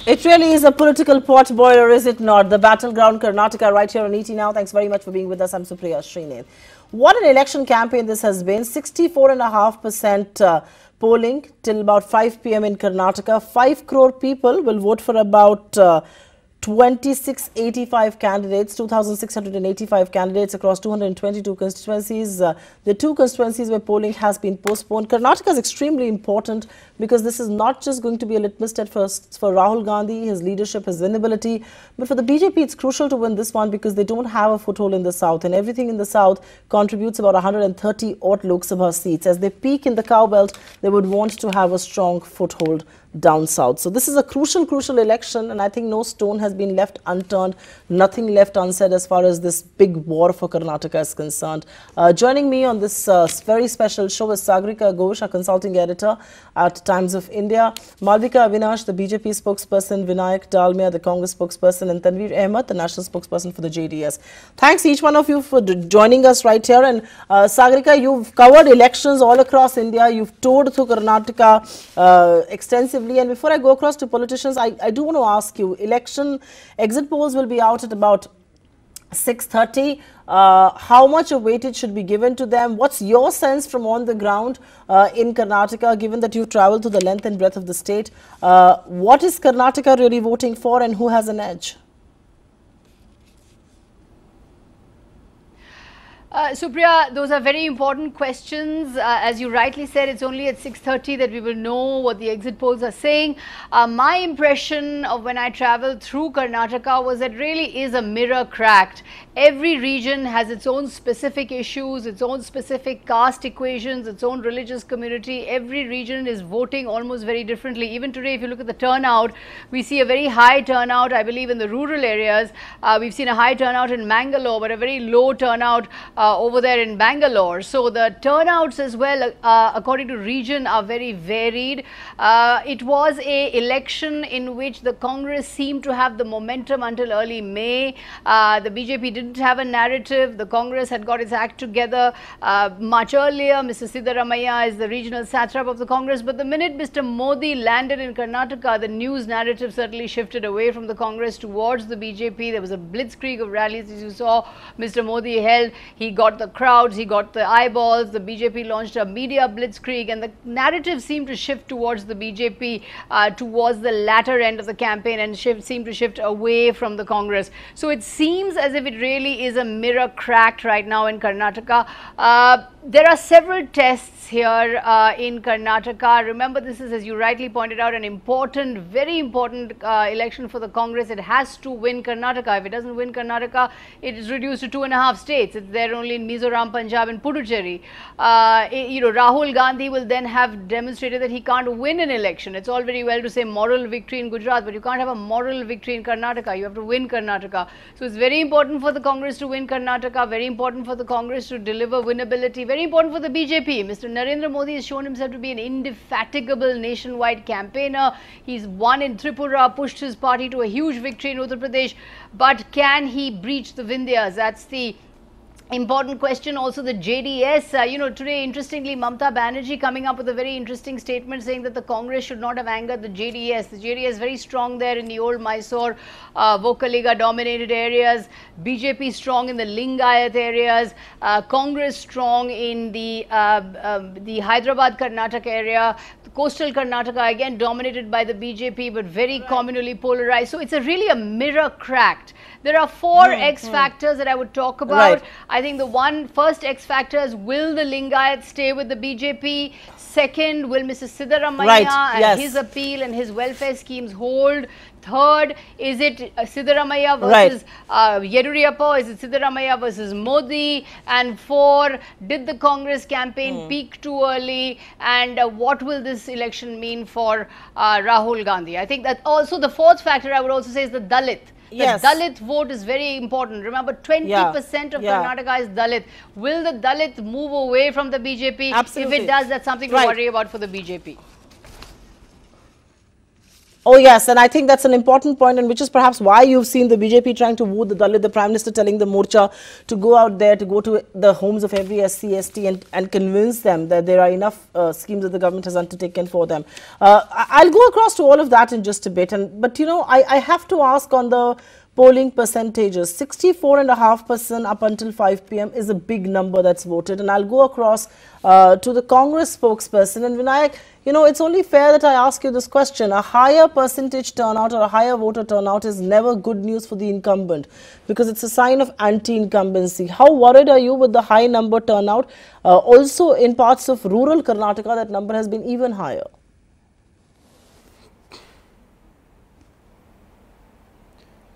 It really is a political pot boiler, is it not? The Battleground Karnataka right here on ET Now. Thanks very much for being with us. I'm Supriya Shrinate. What an election campaign this has been. 64.5% polling till about 5 p.m. in Karnataka. 5 crore people will vote for about 2685 candidates, 2,685 candidates across 222 constituencies. The 2 constituencies where polling has been postponed. Karnataka is extremely important because this is not just going to be a litmus test for Rahul Gandhi, his leadership, his winnability, but for the BJP it's crucial to win this one because they don't have a foothold in the south, and everything in the south contributes about 130 odd Lok Sabha seats. As they peak in the cow belt, they would want to have a strong foothold down south. So this is a crucial election, and I think no stone has been left unturned, nothing left unsaid as far as this big war for Karnataka is concerned. Joining me on this very special show is Sagarika Ghosh, a consulting editor at Times of India, Malvika Avinash, the BJP spokesperson, Vinayak Dalmia, the Congress spokesperson, and Tanveer Ahmed, the national spokesperson for the JDS. Thanks each one of you for joining us right here. And Sagarika, you've covered elections all across India. You've toured through Karnataka extensively. And before I go across to politicians, I do want to ask you, election exit polls will be out at about 6:30. How much of weightage should be given to them? What's your sense from on the ground in Karnataka, given that you've traveled to the length and breadth of the state? What is Karnataka really voting for, and who has an edge? Supriya, those are very important questions. As you rightly said, it's only at 6:30 that we will know what the exit polls are saying. My impression of when I traveled through Karnataka was that really is a mirror cracked. Every region has its own specific issues, its own specific caste equations, its own religious community. Every region is voting almost very differently. Even today, if you look at the turnout, we see a very high turnout, I believe, in the rural areas. We've seen a high turnout in Mangalore, but a very low turnout over there in Bangalore. So the turnouts as well, according to region, are very varied. It was a election in which the Congress seemed to have the momentum until early May. The BJP didn't have a narrative. The Congress had got its act together much earlier. Mr. Siddaramaiah is the regional satrap of the Congress. But the minute Mr. Modi landed in Karnataka, the news narrative certainly shifted away from the Congress towards the BJP. There was a blitzkrieg of rallies, as you saw. Mr. Modi held. He got the crowds, he got the eyeballs. The BJP launched a media blitzkrieg, and the narrative seemed to shift towards the BJP towards the latter end of the campaign, and seemed to shift away from the Congress. So it seems as if it really is a mirror cracked right now in Karnataka. There are several tests here in Karnataka. Remember, this is, as you rightly pointed out, an important, very important election for the Congress. It has to win Karnataka. If it doesn't win Karnataka, it is reduced to 2.5 states. It's there only in Mizoram, Punjab and Puducherry. Rahul Gandhi will then have demonstrated that he can't win an election. It's all very well to say moral victory in Gujarat, but you can't have a moral victory in Karnataka. You have to win Karnataka. So it's very important for the Congress to win Karnataka, very important for the Congress to deliver winnability, very important for the BJP. Mr. Narendra Modi has shown himself to be an indefatigable nationwide campaigner. He's won in Tripura, pushed his party to a huge victory in Uttar Pradesh. But can he breach the Vindhyas? That's the important question. Also the JDS, today interestingly Mamata Banerjee coming up with a very interesting statement saying that the Congress should not have angered the JDS. The JDS is very strong there in the old Mysore, Vokaliga dominated areas. BJP strong in the Lingayat areas. Congress strong in the Hyderabad Karnataka area. The coastal Karnataka again dominated by the BJP but very communally polarized. So it's really a mirror cracked. There are 4 X factors that I would talk about. I think the first X factor is, will the Lingayats stay with the BJP? Second, will Mr. Siddaramaiah and his appeal and his welfare schemes hold? Third, is it Siddaramaiah versus Yedurappa? Is it Siddaramaiah versus Modi? And 4, did the Congress campaign peak too early? And what will this election mean for Rahul Gandhi? I think that also the 4th factor I would also say is the Dalit. The Dalit vote is very important. Remember, 20% of Karnataka is Dalit. Will the Dalit move away from the BJP? Absolutely. If it does, that's something to worry about for the BJP. Oh yes, and I think that's an important point, and which is perhaps why you've seen the BJP trying to woo the Dalit, the Prime Minister telling the Morcha to go out there, to go to the homes of every SC, ST and convince them that there are enough schemes that the government has undertaken for them. I'll go across to all of that in just a bit, but you know, I have to ask on the polling percentages. 64.5% up until 5 p.m. is a big number that's voted. And I'll go across to the Congress spokesperson. And Vinayak, you know, it's only fair that I ask you this question. A higher percentage turnout or a higher voter turnout is never good news for the incumbent because it's a sign of anti-incumbency. How worried are you with the high number turnout? Also in parts of rural Karnataka, that number has been even higher.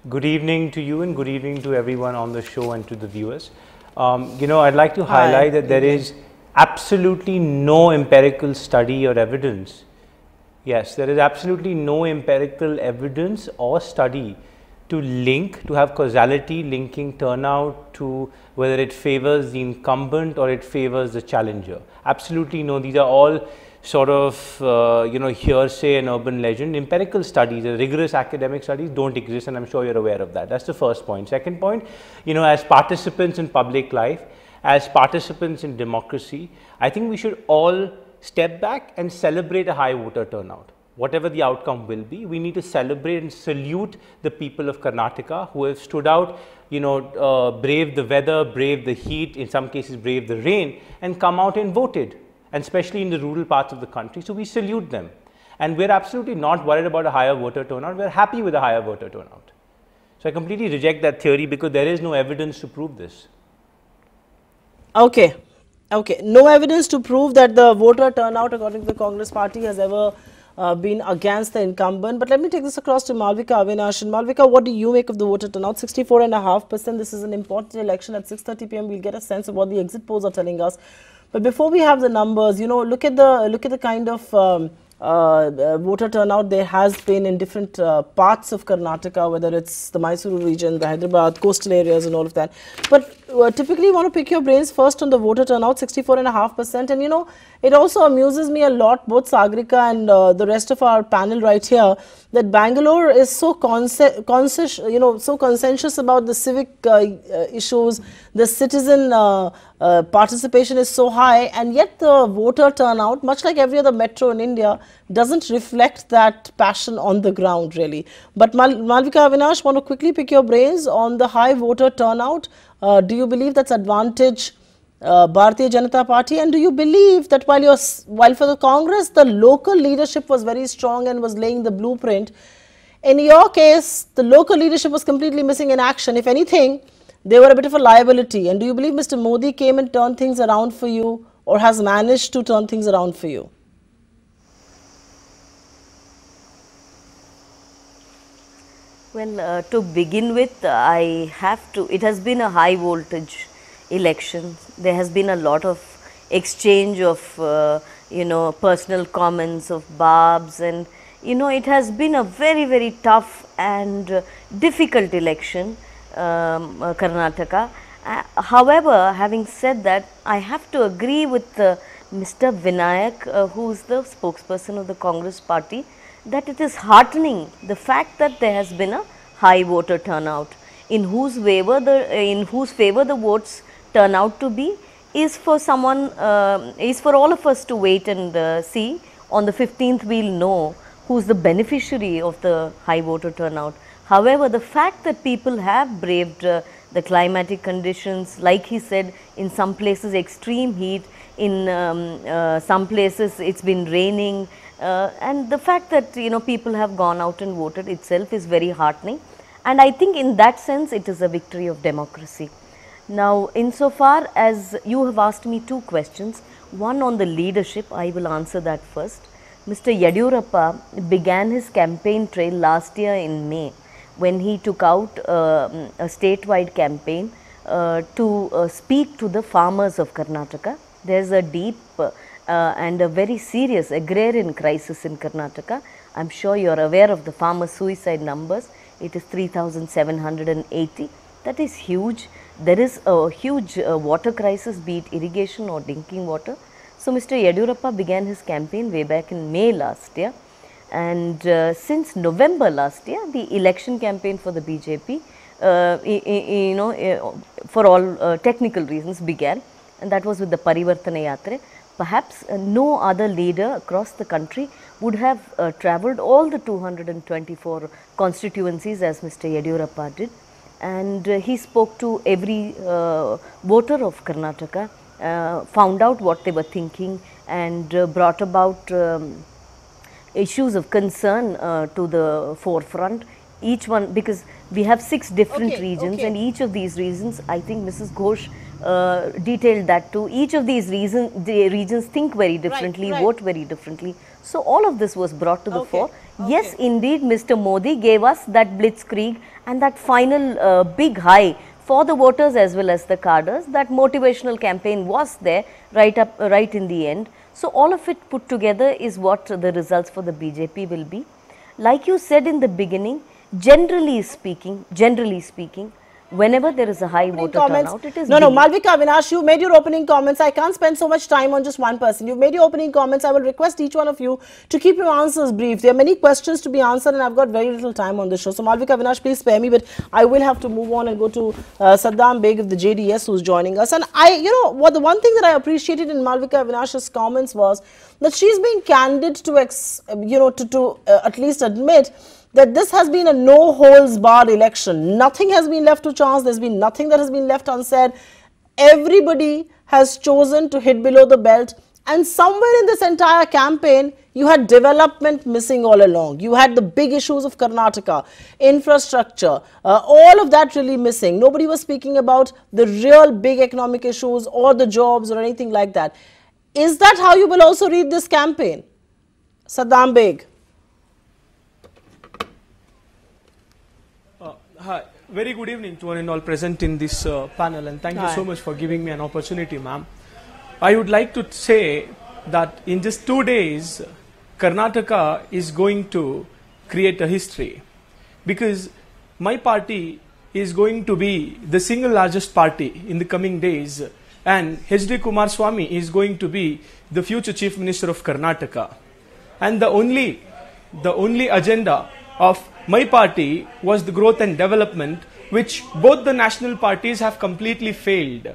Good evening to you and good evening to everyone on the show and to the viewers. You know, I'd like to highlight that there is absolutely no empirical study or evidence. Yes, there is absolutely no empirical evidence or study to have causality linking turnout to whether it favors the incumbent or it favors the challenger. Absolutely no. These are all sort of you know, hearsay and urban legend. Empirical studies, rigorous academic studies don't exist, and I'm sure you're aware of that. That's the first point. Second point, you know, as participants in public life, as participants in democracy, I think we should all step back and celebrate a high voter turnout. Whatever the outcome will be, we need to celebrate and salute the people of Karnataka who have stood out, you know, braved the weather, braved the heat, in some cases braved the rain, and come out and voted, and especially in the rural parts of the country. So we salute them. And we're absolutely not worried about a higher voter turnout. We're happy with a higher voter turnout. So I completely reject that theory because there is no evidence to prove this. Okay. Okay. No evidence to prove that the voter turnout, according to the Congress party, has ever been against the incumbent. But let me take this across to Malvika Avinash. And Malvika, what do you make of the voter turnout? 64.5%. This is an important election. At 6:30 p.m. we'll get a sense of what the exit polls are telling us. But before we have the numbers, you know, look at the kind of voter turnout there has been in different parts of Karnataka, whether it's the Mysuru region, the Hyderabad, coastal areas and all of that. But typically you want to pick your brains first on the voter turnout, 64.5%. And you know, it also amuses me a lot, both Sagrika and the rest of our panel right here, that Bangalore is so so conscientious about the civic issues, the citizen participation is so high, and yet the voter turnout, much like every other metro in India, doesn't reflect that passion on the ground really. But Malvika Avinash, want to quickly pick your brains on the high voter turnout. Do you believe that's advantage Bharatiya Janata Party, and do you believe that while for the Congress the local leadership was very strong and was laying the blueprint, in your case the local leadership was completely missing in action? If anything, they were a bit of a liability. And do you believe Mr. Modi came and turned things around for you, or has managed to turn things around for you? Well, to begin with, it has been a high voltage election. There has been a lot of exchange of, you know, personal comments, of barbs, and, you know, it has been a very, very tough and difficult election, Karnataka. However, having said that, I have to agree with Mr. Vinayak, who is the spokesperson of the Congress party, that it is heartening the fact that there has been a high voter turnout. In whose favor the votes turn out to be is for all of us to wait and see. On the 15th, we will know who is the beneficiary of the high voter turnout. However, the fact that people have braved the climatic conditions, like he said, in some places extreme heat, in some places it's been raining, and the fact that, you know, people have gone out and voted itself is very heartening, and I think in that sense it is a victory of democracy. Now, insofar as you have asked me two questions, one on the leadership, I will answer that first. Mr. Yadurappa began his campaign trail last year in May, when he took out a statewide campaign to speak to the farmers of Karnataka. There is a deep and a very serious agrarian crisis in Karnataka. I am sure you are aware of the farmer suicide numbers. It is 3,780. That is huge. There is a huge water crisis, be it irrigation or drinking water. So, Mr. Yadurappa began his campaign way back in May last year, And since November last year, the election campaign for the BJP, for all technical reasons began, and that was with the Parivartana Yatra. Perhaps no other leader across the country would have travelled all the 224 constituencies as Mr. Yediyurappa did, and he spoke to every voter of Karnataka, found out what they were thinking, and brought about issues of concern to the forefront. Each one, because we have 6 different regions, and each of these regions, I think Mrs. Ghosh detailed that too. Each of these regions think very differently, vote very differently. So all of this was brought to the fore. Yes, indeed, Mr. Modi gave us that blitzkrieg and that final big high for the voters as well as the cadres. That motivational campaign was there right in the end. So all of it put together is what the results for the BJP will be. Like you said in the beginning, generally speaking, whenever there is a high voter turnout, it is No, Malvika, Avinash, you made your opening comments. I can't spend so much time on just one person. You've made your opening comments. I will request each one of you to keep your answers brief. There are many questions to be answered and I've got very little time on the show. So Malvika, Avinash, please spare me, but I will have to move on and go to Saddam Beg of the JDS who's joining us. And the one thing that I appreciated in Malvika Avinash's comments was that she's being candid to at least admit that this has been a no-holds-barred election. Nothing has been left to chance. There's been nothing that has been left unsaid. Everybody has chosen to hit below the belt. And somewhere in this entire campaign, you had development missing all along. You had the big issues of Karnataka, infrastructure, all of that really missing. Nobody was speaking about the real big economic issues or the jobs or anything like that. Is that how you will also read this campaign? Saddam Beg. Hi, very good evening to one and all present in this panel, and thank you so much for giving me an opportunity, ma'am. I would like to say that in just 2 days, Karnataka is going to create a history, because my party is going to be the single largest party in the coming days, and H.D. Kumaraswamy is going to be the future Chief Minister of Karnataka. And the only agenda of my party was the growth and development, which both the national parties have completely failed.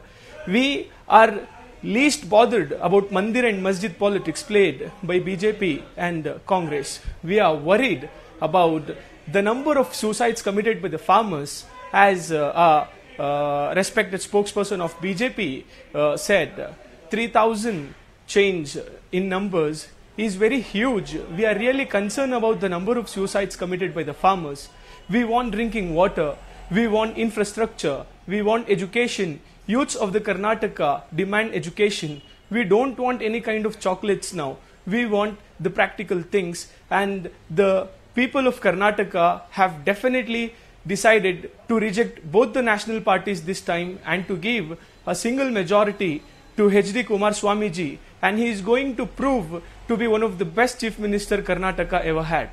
We are least bothered about Mandir and Masjid politics played by BJP and Congress. We are worried about the number of suicides committed by the farmers, as a respected spokesperson of BJP said. 3,000 change in numbers is very huge. We are really concerned about the number of suicides committed by the farmers. We want drinking water, we want infrastructure, we want education. Youths of the Karnataka demand education. We don't want any kind of chocolates now. We want the practical things, and the people of Karnataka have definitely decided to reject both the national parties this time and to give a single majority to H.D. Kumaraswamy ji, and he is going to prove to be one of the best Chief Minister Karnataka ever had.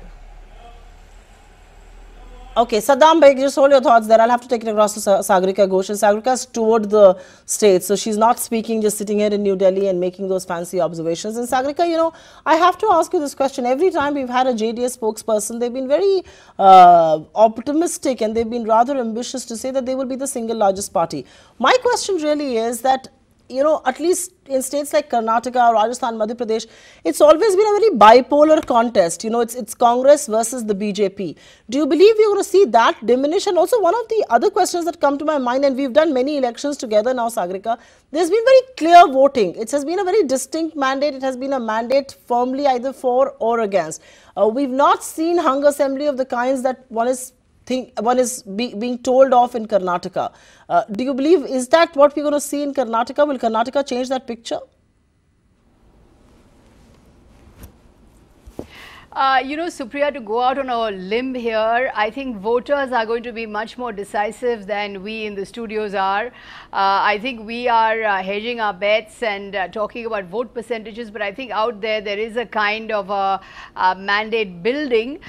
Okay, Saddam Beg, just hold your thoughts there. I'll have to take it across to Sagarika Ghosh. Sagarika's toured the states, so she's not speaking, just sitting here in New Delhi and making those fancy observations. And Sagarika, I have to ask you this question. Every time we've had a JDS spokesperson, they've been very optimistic and they've been rather ambitious to say that they will be the single largest party. My question really is that, at least in states like Karnataka, Rajasthan, Madhya Pradesh, it's always been a very bipolar contest. It's Congress versus the BJP. Do you believe you're going to see that diminish? And also one of the other questions that come to my mind, and we've done many elections together now, Sagarika, there's been very clear voting. It has been a very distinct mandate. It has been a mandate firmly either for or against. We've not seen hung assembly of the kinds that one is being told off in Karnataka. Do you believe, is that what we're going to see in Karnataka? Will Karnataka change that picture? Supriya, to go out on a limb here, I think voters are going to be much more decisive than we in the studios are. I think we are hedging our bets and talking about vote percentages, but I think out there is a kind of a mandate building,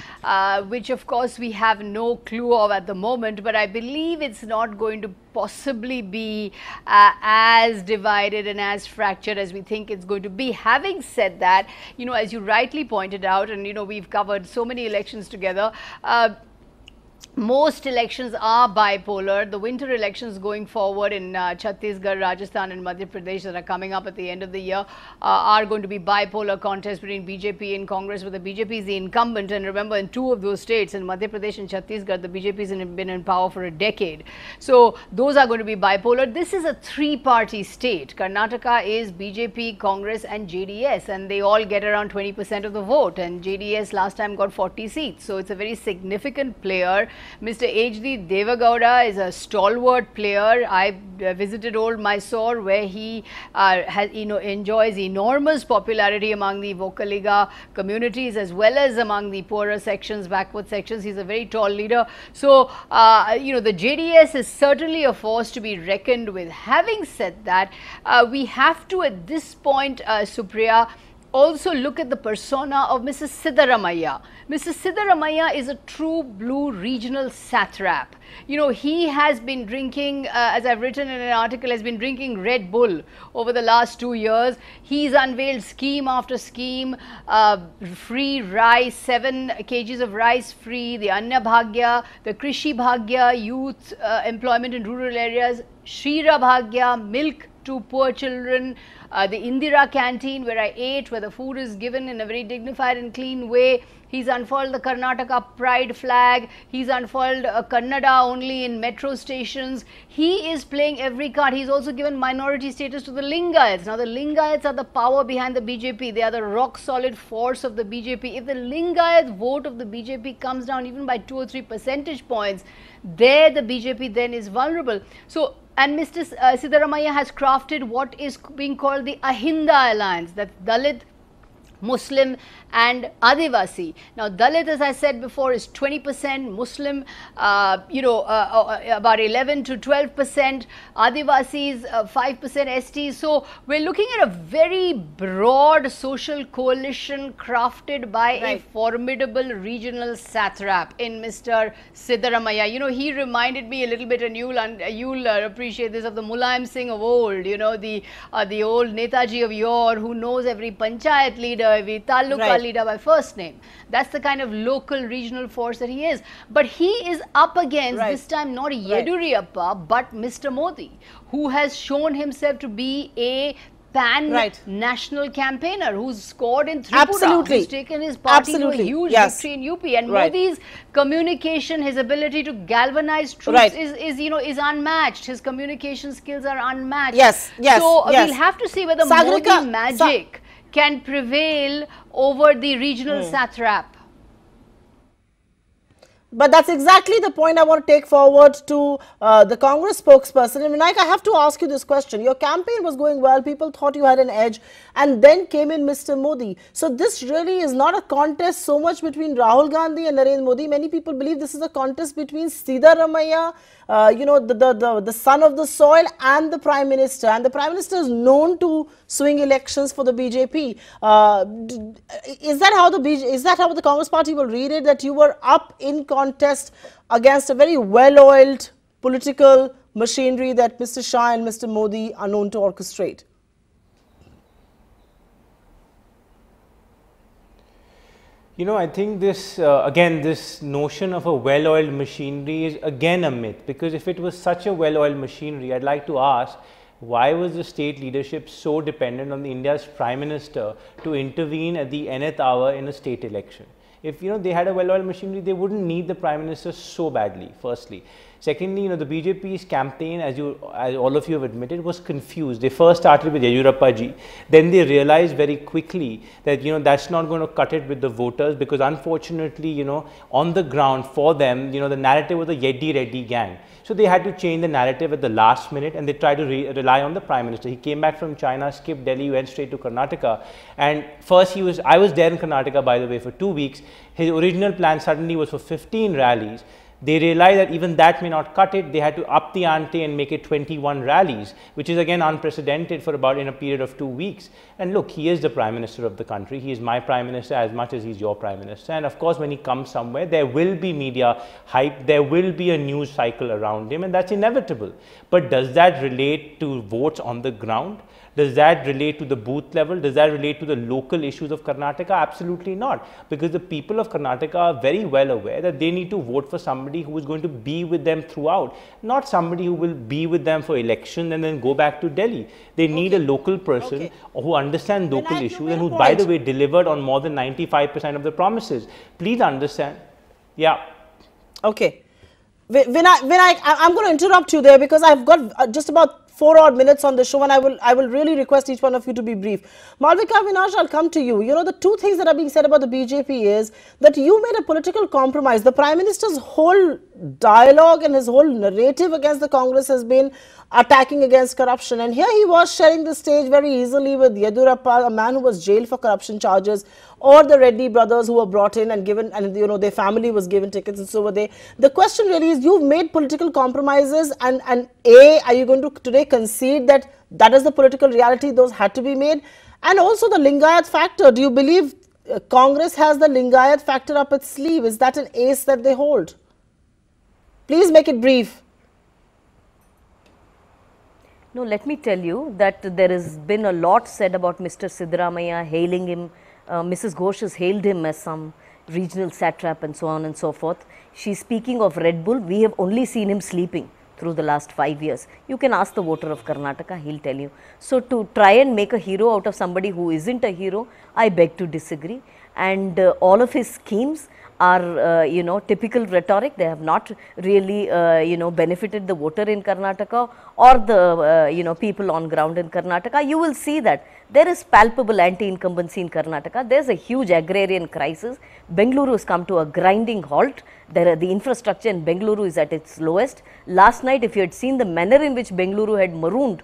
which of course we have no clue of at the moment, but I believe it's not going to possibly be as divided and as fractured as we think it's going to be. Having said that, you know, as you rightly pointed out, and you know, we've covered so many elections together, most elections are bipolar. The winter elections going forward in Chhattisgarh, Rajasthan and Madhya Pradesh that are coming up at the end of the year are going to be bipolar contests between BJP and Congress, where the BJP is the incumbent. And remember, in two of those states, in Madhya Pradesh and Chhattisgarh, the BJP has been in power for a decade. So those are going to be bipolar. This is a three-party state. Karnataka is BJP, Congress and JDS, and they all get around 20% of the vote. And JDS last time got 40 seats. So it's a very significant player. Mr. H.D. Devagowda is a stalwart player. I visited Old Mysore, where he enjoys enormous popularity among the Vocaliga communities as well as among the poorer sections, backward sections. He's a very tall leader. So, the JDS is certainly a force to be reckoned with. Having said that, we have to at this point, Supriya, also look at the persona of Mrs. Siddaramaiah. Mrs. Siddaramaiah is a true blue regional satrap. You know, he has been drinking, as I've written in an article, has been drinking Red Bull over the last 2 years. He's unveiled scheme after scheme, free rice, 7 kgs of rice free, the Anna Bhagya, the Krishi Bhagya, youth employment in rural areas, Shira Bhagya, milk to poor children, the Indira canteen where I ate, where the food is given in a very dignified and clean way. He's unfurled the Karnataka pride flag. He's unfurled Kannada only in metro stations. He is playing every card. He's also given minority status to the Lingayats. Now, the Lingayats are the power behind the BJP. They are the rock solid force of the BJP. If the Lingayat vote of the BJP comes down even by 2 or 3 percentage points, there the BJP then is vulnerable. So, and Mr. Siddaramaiah has crafted what is being called the Ahinda Alliance, that's Dalit, Muslim and Adivasi. Now, Dalit, as I said before, is 20%, Muslim, about 11 to 12%, Adivasis, 5% STs. So, we're looking at a very broad social coalition crafted by a formidable regional satrap in Mr. Siddaramaiah. You know, he reminded me a little bit, and you'll appreciate this, of the Mulayam Singh of old, you know, the old Netaji of yore, who knows every panchayat leader, every taluka leader by first name. That's the kind of local regional force that he is. But he is up against this time not Yedurappa but Mr. Modi, who has shown himself to be a pan-national campaigner, who's scored in Tripura, who's taken his party to a huge victory in UP. And Modi's communication, his ability to galvanize troops is unmatched. His communication skills are unmatched. So we'll have to see whether Modi magic can prevail over the regional satrap. But that's exactly the point I want to take forward to the Congress spokesperson. And Vinayak, I have to ask you this question. Your campaign was going well, people thought you had an edge, and then came in Mr. Modi. So this really is not a contest so much between Rahul Gandhi and Narendra Modi. Many people believe this is a contest between Siddaramaiah, the son of the soil, and the Prime Minister. And the Prime Minister is known to swing elections for the BJP. Is that how the Congress party will read it, that you were up in contest against a very well-oiled political machinery that Mr. Shah and Mr. Modi are known to orchestrate? You know, I think this, again, this notion of a well-oiled machinery is again a myth, because if it was such a well-oiled machinery, I'd like to ask, why was the state leadership so dependent on India's Prime Minister to intervene at the nth hour in a state election? If, you know, they had a well-oiled machinery, they wouldn't need the Prime Minister so badly, firstly. Secondly, you know, the BJP's campaign, as all of you have admitted, was confused. They first started with Yedurappa ji. Then they realized very quickly that, you know, that's not going to cut it with the voters, because unfortunately, you know, on the ground for them, you know, the narrative was the Yeddi Reddy gang. So they had to change the narrative at the last minute, and they tried to rely on the Prime Minister. He came back from China, skipped Delhi, went straight to Karnataka. And first I was there in Karnataka, by the way, for 2 weeks. His original plan suddenly was for 15 rallies. They realized that even that may not cut it. They had to up the ante and make it 21 rallies, which is again unprecedented for about in a period of 2 weeks. And look, he is the Prime Minister of the country. He is my Prime Minister as much as he's your Prime Minister. And of course, when he comes somewhere, there will be media hype. There will be a news cycle around him, and that's inevitable. But does that relate to votes on the ground? Does that relate to the booth level? Does that relate to the local issues of Karnataka? Absolutely not, because the people of Karnataka are very well aware that they need to vote for somebody who is going to be with them throughout, not somebody who will be with them for election and then go back to Delhi. They need a local person who understands local issues and who, by the way, delivered on more than 95% of the promises. Please understand. Yeah. Okay. I'm going to interrupt you there because I've got just about 4 odd minutes on the show, and I will really request each one of you to be brief. Malvika, Avinash, I'll come to you. You know, the two things that are being said about the BJP is that you made a political compromise. The Prime Minister's whole dialogue and his whole narrative against the Congress has been attacking against corruption, and here he was sharing the stage very easily with Yediyurappa, a man who was jailed for corruption charges, or the Reddy brothers who were brought in and given, and you know, their family was given tickets and so were they. The question really is, you've made political compromises, and A, are you going to today concede that that is the political reality, those had to be made? And also the Lingayat factor, do you believe Congress has the Lingayat factor up its sleeve? Is that an ace that they hold? Please make it brief. No, let me tell you that there has been a lot said about Mr. Siddaramaiah, hailing him. Mrs. Ghosh has hailed him as some regional satrap and so on and so forth. She's speaking of Red Bull. We have only seen him sleeping through the last 5 years. You can ask the voter of Karnataka, he'll tell you. So to try and make a hero out of somebody who isn't a hero, I beg to disagree. And all of his schemes are, you know, typical rhetoric. They have not really, you know, benefited the voter in Karnataka or the, you know, people on ground in Karnataka. You will see that there is palpable anti-incumbency in Karnataka. There is a huge agrarian crisis. Bengaluru has come to a grinding halt. The infrastructure in Bengaluru is at its lowest. Last night, if you had seen the manner in which Bengaluru had marooned,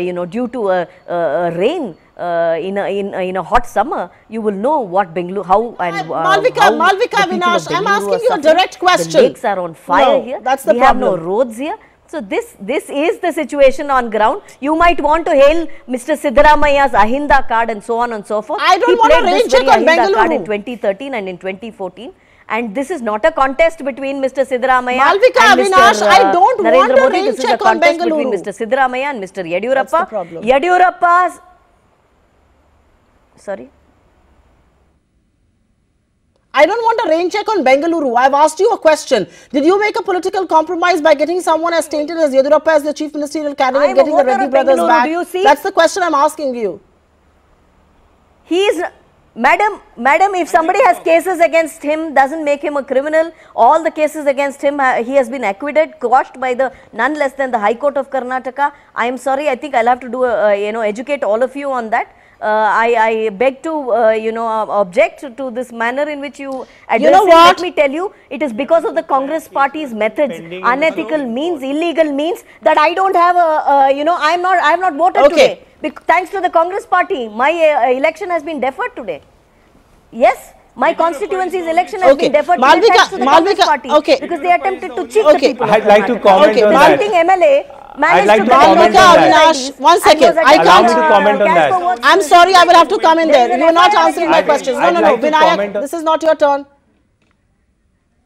you know, due to a rain in a hot summer, you will know what Bengaluru, how and Malvika Avinash, I'm asking you a direct question. The lakes are on fire here. That's the we problem. have no roads here. So this is the situation on ground. You might want to hail Mr. Siddaramaiah's Ahinda card and so on and so forth. I don't want a rain check on Bengaluru. Card in 2013 and in 2014. And this is not a contest between Mr. Siddaramaiah Malvika and Avinash, Mr. I don't Narendra want a Modi. rain This is a check on contest Bengaluru. between Mr. Siddaramaiah and Mr. Yediyurappa. That's the problem. Yediyurappa's, sorry? I don't want a rain check on Bengaluru. I've asked you a question. Did you make a political compromise by getting someone as tainted as Yediyurappa as the chief ministerial candidate, getting the Reddy brothers back? Do you see? That's the question I'm asking you. He is, madam, if somebody has cases against him, doesn't make him a criminal. All the cases against him, he has been acquitted, quashed by the none less than the High Court of Karnataka. I am sorry, I think I'll have to do, you know, educate all of you on that. I beg to, you know, object to this manner in which you address you know it. what? Let me tell you, it is because of the Congress party's methods, unethical means, illegal means, that I don't have a, you know, I have not voted today. Thanks to the Congress party, my election has been deferred today. Yes, my constituency's election has been deferred today thanks to the Congress party, because they attempted to cheat the people. I'd like to comment on that. The MLA I'd like to comment on that. 1 second. I Allow me can't. to comment on that. I'm sorry, I will have to come in there. You're not answering my questions. No, Vinayak, this is not your turn.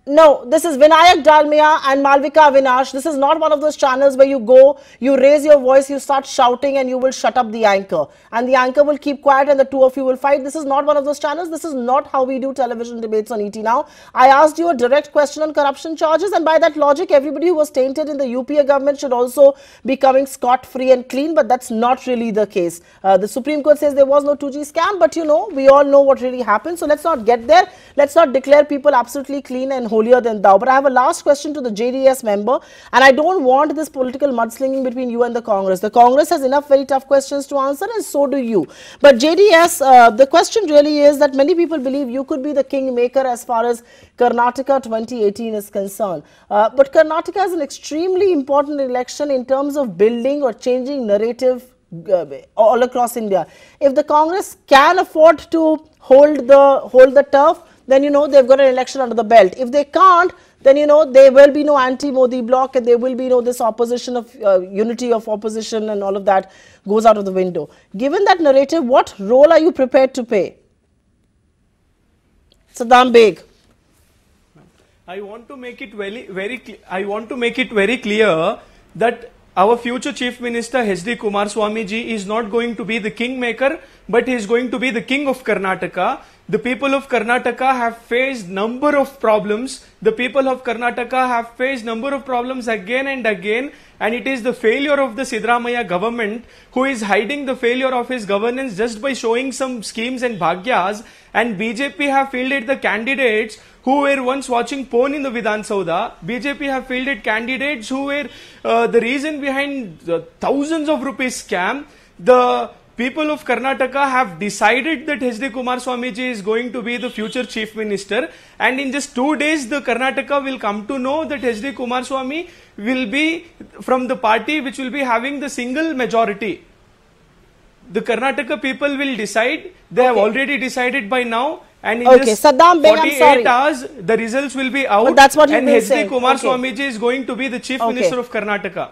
No, this is Vinayak Dalmia and Malvika Avinash. This is not one of those channels where you go, you raise your voice, you start shouting and you will shut up the anchor. And the anchor will keep quiet and the two of you will fight. This is not one of those channels. This is not how we do television debates on ET Now. I asked you a direct question on corruption charges, and by that logic, everybody who was tainted in the UPA government should also be coming scot-free and clean, but that's not really the case. The Supreme Court says there was no 2G scam, but you know, we all know what really happened. So let's not get there. Let's not declare people absolutely clean and holier than thou. But I have a last question to the JDS member, and I don't want this political mudslinging between you and the Congress. The Congress has enough very tough questions to answer, and so do you. But JDS, the question really is that many people believe you could be the kingmaker as far as Karnataka 2018 is concerned. But Karnataka is an extremely important election in terms of building or changing narrative all across India. If the Congress can afford to hold the turf, then you know they've got an election under the belt. If they can't, then there will be no anti-Modi bloc, and there will be this opposition of unity of opposition, and all of that goes out of the window. Given that narrative, what role are you prepared to play? Saddam Beg. I want to make it very clear that our future Chief Minister H.D. Kumaraswamy ji is not going to be the kingmaker, but he is going to be the king of Karnataka. The people of Karnataka have faced number of problems. The people of Karnataka have faced number of problems again and again, and it is the failure of the Siddaramaiah government who is hiding the failure of his governance just by showing some schemes and bhagyas. And BJP have fielded the candidates who were once watching porn in the Vidhan Saudha. BJP have fielded candidates who were the reason behind the thousands of rupees scam. The people of Karnataka have decided that H.D. Kumaraswamy ji is going to be the future Chief Minister, and in just 2 days the Karnataka will come to know that H.D. Kumaraswamy will be from the party which will be having the single majority. The Karnataka people will decide. They have already decided by now, and in just Saddam Beg, 48 hours the results will be out, but that's what and H.D. Kumaraswamy ji is going to be the Chief Minister of Karnataka.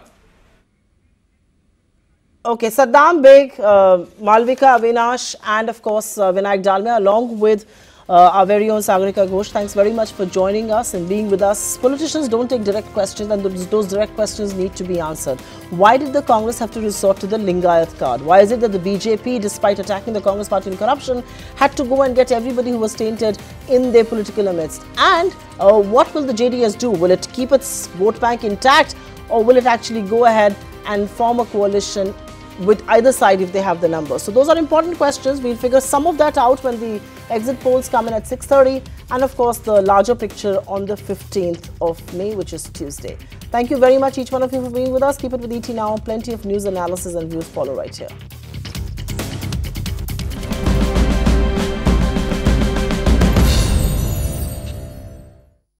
Okay, Saddam Beg, Malvika Avinash, and of course Vinayak Dalmia, along with our very own Sagarika Ghosh. Thanks very much for joining us and being with us. Politicians don't take direct questions, and those direct questions need to be answered. Why did the Congress have to resort to the Lingayat card? Why is it that the BJP, despite attacking the Congress party in corruption, had to go and get everybody who was tainted in their political midst? And what will the JDS do? Will it keep its vote bank intact, or will it actually go ahead and form a coalition with either side if they have the numbers? So those are important questions. We'll figure some of that out when the exit polls come in at 6:30, and of course the larger picture on the 15th of May, which is Tuesday. Thank you very much, each one of you, for being with us. Keep it with ET Now. Plenty of news, analysis and views follow right here.